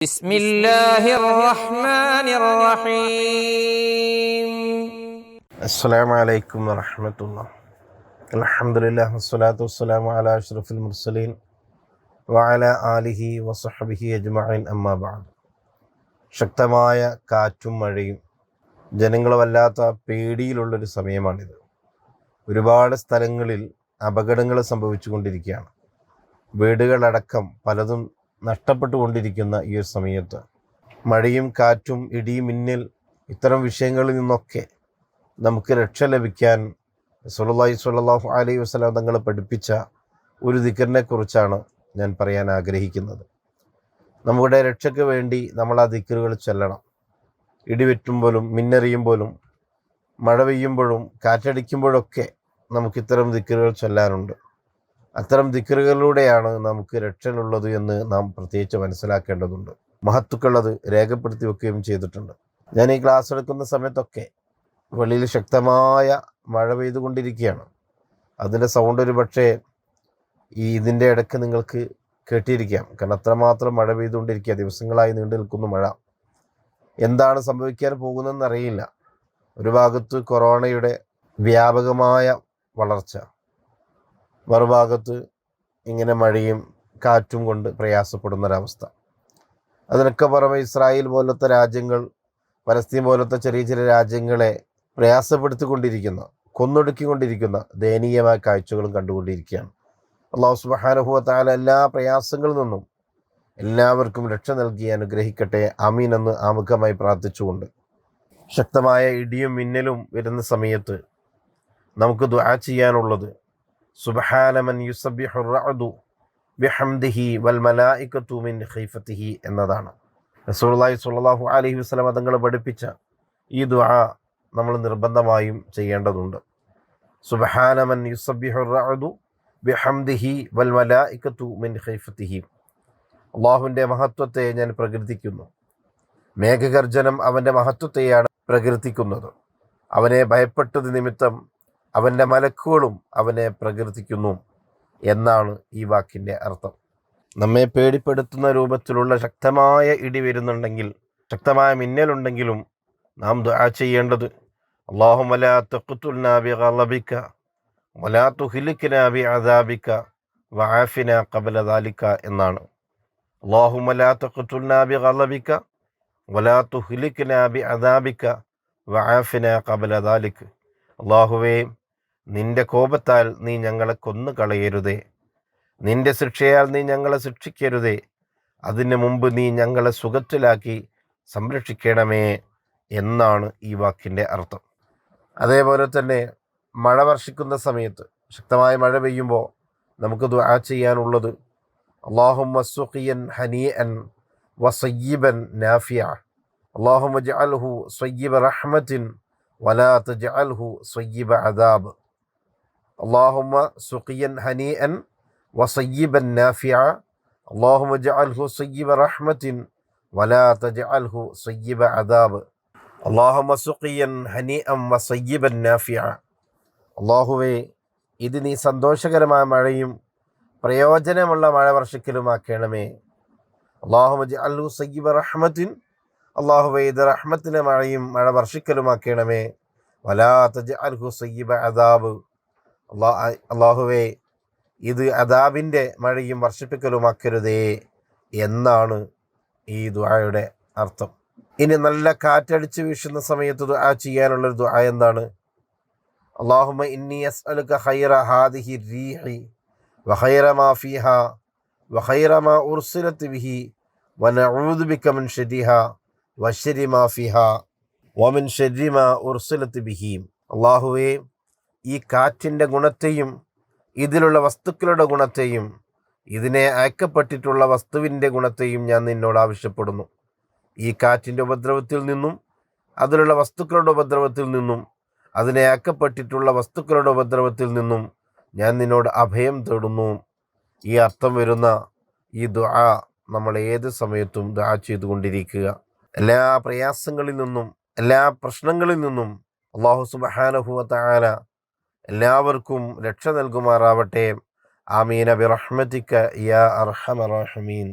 بسم الله الرحمن الرحيم السلام عليكم ورحمة الله. الحمد لله والصلاة والسلام على أشرف المرسلين وعلى آله وصحبه أجمعين أما بعد. ശക്തമായ കാറ്റും മഴയും ജനങ്ങൾ വല്ലാത്ത പേടിയിലുള്ളൊരു സമയമാണിത്. ഒരുപാട് സ്ഥലങ്ങളിൽ അപകടങ്ങൾ സംഭവിച്ചുകൊണ്ടിരിക്കുകയാണ്. വീടുകളടക്കം പലതും നഷ്ടപ്പെട്ടുകൊണ്ടിരിക്കുന്ന ഈ ഒരു സമയത്ത് മഴയും കാറ്റും ഇടിയും മിന്നൽ ഇത്തരം വിഷയങ്ങളിൽ നിന്നൊക്കെ നമുക്ക് രക്ഷ ലഭിക്കാൻ സ്വല്ലല്ലാഹു അലൈഹി വസല്ലം തങ്ങൾ പഠിപ്പിച്ച ഒരു ദിക്റിനെ കുറിച്ചാണ് ഞാൻ പറയാൻ ആഗ്രഹിക്കുന്നത്. നമ്മുടെ രക്ഷയ്ക്ക് വേണ്ടി നമ്മൾ ആ ദിക്റുകൾ ചൊല്ലണം. ഇടിവെറ്റുമ്പോഴും മിന്നെറിയുമ്പോഴും മഴ പെയ്യുമ്പോഴും കാറ്റടിക്കുമ്പോഴൊക്കെ നമുക്കിത്തരം ദിക്റുകൾ ചൊല്ലാറുണ്ട്. അത്തരം ദിക്റുകളിലൂടെയാണ് നമുക്ക് രക്ഷയുള്ളത് എന്ന് നാം പ്രത്യേകിച്ച് മനസ്സിലാക്കേണ്ടതുണ്ട്. മഹത്തുക്കൾ അത് രേഖപ്പെടുത്തി വെക്കുകയും ചെയ്തിട്ടുണ്ട്. ഞാൻ ഈ ക്ലാസ് എടുക്കുന്ന സമയത്തൊക്കെ വെളിയിൽ ശക്തമായ മഴ പെയ്തുകൊണ്ടിരിക്കുകയാണ്. അതിൻ്റെ സൗണ്ട് ഒരു പക്ഷേ ഇതിൻ്റെ ഇടയ്ക്ക് നിങ്ങൾക്ക് കേട്ടിരിക്കാം. കാരണം അത്രമാത്രം മഴ പെയ്തുകൊണ്ടിരിക്കുക, ദിവസങ്ങളായി നീണ്ടു നിൽക്കുന്ന മഴ. എന്താണ് സംഭവിക്കാൻ പോകുന്നതെന്ന് അറിയില്ല. ഒരു ഭാഗത്ത് കൊറോണയുടെ വ്യാപകമായ വളർച്ച, മറുഭാഗത്ത് ഇങ്ങനെ മഴയും കാറ്റും കൊണ്ട് പ്രയാസപ്പെടുന്നൊരവസ്ഥ. അതിനൊക്കെ പുറമെ ഇസ്രായേൽ പോലത്തെ രാജ്യങ്ങൾ, പലസ്തീൻ പോലത്തെ ചെറിയ ചെറിയ രാജ്യങ്ങളെ പ്രയാസപ്പെടുത്തിക്കൊണ്ടിരിക്കുന്ന, കൊന്നൊടുക്കിക്കൊണ്ടിരിക്കുന്ന ദയനീയമായ കാഴ്ചകളും കണ്ടുകൊണ്ടിരിക്കുകയാണ്. അല്ലാഹു സുബ്ഹാനഹു വ തആല എല്ലാ പ്രയാസങ്ങളിൽ നിന്നും എല്ലാവർക്കും രക്ഷ നൽകി അനുഗ്രഹിക്കട്ടെ, ആമീൻ എന്ന് ആമുഖമായി പ്രാർത്ഥിച്ചുകൊണ്ട്, ശക്തമായ ഇടിയും മിന്നലും വരുന്ന സമയത്ത് നമുക്ക് ദുആ ചെയ്യാനുള്ളത് സുബ്ഹാന മൻ യുസബ്ബിഹു റഅദു ബിഹംദിഹി വൽ മലായികതു മിൻ ഖൈഫതിഹി എന്നതാണ്. റസൂലുള്ളാഹി സ്വല്ലല്ലാഹു അലൈഹി വസല്ലം തങ്ങൾ പഠിപ്പിച്ച ഈ ദുആ നമ്മൾ നിർബന്ധമായും ചെയ്യേണ്ടതുണ്ട്. സുബ്ഹാന മൻ യുസബ്ബിഹു റഅദു ബിഹംദിഹി വൽ മലായികതു മിൻ ഖൈഫതിഹി. അല്ലാഹുവിൻ്റെ മഹത്വത്തെ ഞാൻ പ്രകീർത്തിക്കുന്നു. മേഘഗർജനം അവൻ്റെ മഹത്വത്തെയാണ് പ്രകീർത്തിക്കുന്നത്. അവനെ ഭയപ്പെട്ടത് നിമിത്തം അവൻ്റെ മലക്കുകളും അവനെ പ്രകീർത്തിക്കുന്നു എന്നാണ് ഈ വാക്കിൻ്റെ അർത്ഥം. നമ്മെ പേടിപ്പെടുത്തുന്ന രൂപത്തിലുള്ള ശക്തമായ ഇടി വരുന്നുണ്ടെങ്കിൽ, ശക്തമായ മിന്നലുണ്ടെങ്കിലും നാം ദുആ ചെയ്യേണ്ടത് അല്ലാഹുമ്മ ലാ തഖ്തുൽനാ ബിഗളബിക വലാ തുഹ്ലിക്നാ ബിഅദാബിക വആഫിനാ ഖബ്ല ദാലിക എന്നാണ്. അല്ലാഹുമ്മ ലാ തഖ്തുൽനാ ബിഗളബിക വലാ തുഹ്ലിക്നാ ബിഅദാബിക വആഫിനാ ഖബ്ല ദാലിക. അല്ലാഹുവേ, നിന്റെ കോപത്താൽ നീ ഞങ്ങളെ കൊന്നു കളയരുതേ, നിന്റെ ശിക്ഷയാൽ നീ ഞങ്ങളെ ശിക്ഷിക്കരുതേ, അതിന് മുമ്പ് നീ ഞങ്ങളെ സുഖത്തിലാക്കി സംരക്ഷിക്കണമേ എന്നാണ് ഈ വാക്കിൻ്റെ അർത്ഥം. അതേപോലെ തന്നെ മഴ വർഷിക്കുന്ന സമയത്ത്, ശക്തമായ മഴ പെയ്യുമ്പോൾ നമുക്ക് ദുആ ചെയ്യാനുള്ളത് അല്ലാഹുമ്മ സുഖിയൻ ഹനീഅൻ വസയ്യിബൻ നാഫിഅ അല്ലാഹുമ്മ ജഅൽഹു സയ്യിബ റഹ്മത്തിൻ വലാ തജഅൽഹു സയ്യിബ അദാബ്. اللهم سقيا هنيئا وصيبا نافعا اللهم اجعله صيب رحمة ولا تجعله صيب عذاب اللهم سقيا هنيئا وصيبا نافعا. അല്ലാഹുവേ, ഇത് നീ സന്തോഷകരമായ മഴയും പ്രയോജനമുള്ള മഴ വർഷിക്കലുമാക്കണമേ. അല്ലാഹുമ്മ ജഅൽഹു സയ്യിബ റഹ്മത്തിൻ, അല്ലാഹുവേ ഇത് റഹ്മത്തിൻ്റെ മഴയും മഴ വർഷിക്കലുമാക്കണമേ. വലാ തജഅൽഹു സയ്യിബ അദാബ്, അല്ലാഹുവേ ഇത് അദാബിൻ്റെ മഴയും വർഷിപ്പിക്കലുമാക്കരുതേ എന്നാണ് ഈ ദുആയുടെ അർത്ഥം. ഇനി നല്ല കാറ്റടിച്ച് വീശുന്ന സമയത്ത് ദുആ ചെയ്യാനുള്ളൊരു ദുആ എന്താണ്? അല്ലാഹുമ്മ ഇന്നി അസ്അലുക ഖൈറ ഹാദിഹി റീഹി വഖൈറ മാ ഫീഹാ വഖൈറ മാ ഉർസിലത് ബിഹി വനഊദു ബിക മിൻ ശർരിഹാ വശർരി മാ ഫീഹാ വമിൻ ശർരി മാ ഉർസിലത് ബിഹി. അല്ലാഹുവേ, ഈ കാറ്റിൻ്റെ ഗുണത്തെയും ഇതിലുള്ള വസ്തുക്കളുടെ ഗുണത്തെയും ഇതിനെ അയക്കപ്പെട്ടിട്ടുള്ള വസ്തുവിൻ്റെ ഗുണത്തെയും ഞാൻ നിന്നോട് ആവശ്യപ്പെടുന്നു. ഈ കാറ്റിൻ്റെ ഉപദ്രവത്തിൽ നിന്നും അതിലുള്ള വസ്തുക്കളുടെ ഉപദ്രവത്തിൽ നിന്നും അതിനെ അയക്കപ്പെട്ടിട്ടുള്ള വസ്തുക്കളുടെ ഉപദ്രവത്തിൽ നിന്നും ഞാൻ നിന്നോട് അഭയം തേടുന്നു. ഈ അർത്ഥം വരുന്ന ഈ ദുആ നമ്മൾ ഏത് സമയത്തും ദുആ ചെയ്തുകൊണ്ടിരിക്കുക. എല്ലാ പ്രയാസങ്ങളിൽ നിന്നും എല്ലാ പ്രശ്നങ്ങളിൽ നിന്നും അല്ലാഹു സുബ്ഹാനഹു വ തആല എല്ലാവർക്കും രക്ഷ നൽകുമാറാവട്ടെ. ആമീന ബിറഹ്മതിക യാ അർഹമർ റഹീമീൻ.